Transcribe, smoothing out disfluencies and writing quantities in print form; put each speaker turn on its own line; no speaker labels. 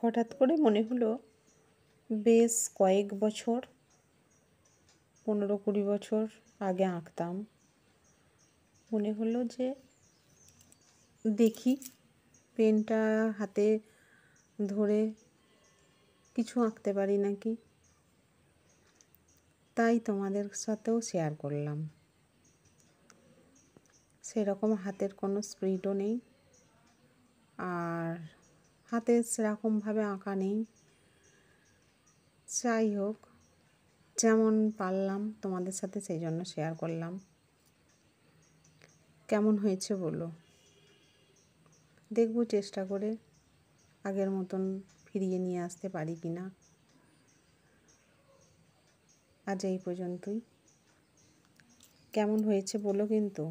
হঠাৎ করে মনে হলো বেশ কয়েক বছর 15-20 বছর আগে আঁকতাম। মনে হলো যে দেখি পেনটা হাতে ধরে কিছু আঁকতে পারি নাকি। তাই তোমাদের সাথেও শেয়ার করলাম। সেরকম হাতের কোনো স্পিডও নেই, আর হাতে সেরকমভাবে আঁকা নেই। যাই হোক, যেমন পারলাম তোমাদের সাথে সেই জন্য শেয়ার করলাম। কেমন হয়েছে বলো। দেখব চেষ্টা করে আগের মতন ফিরিয়ে নিয়ে আসতে পারি কি না। আজ এই পর্যন্তই। কেমন হয়েছে বলো কিন্তু।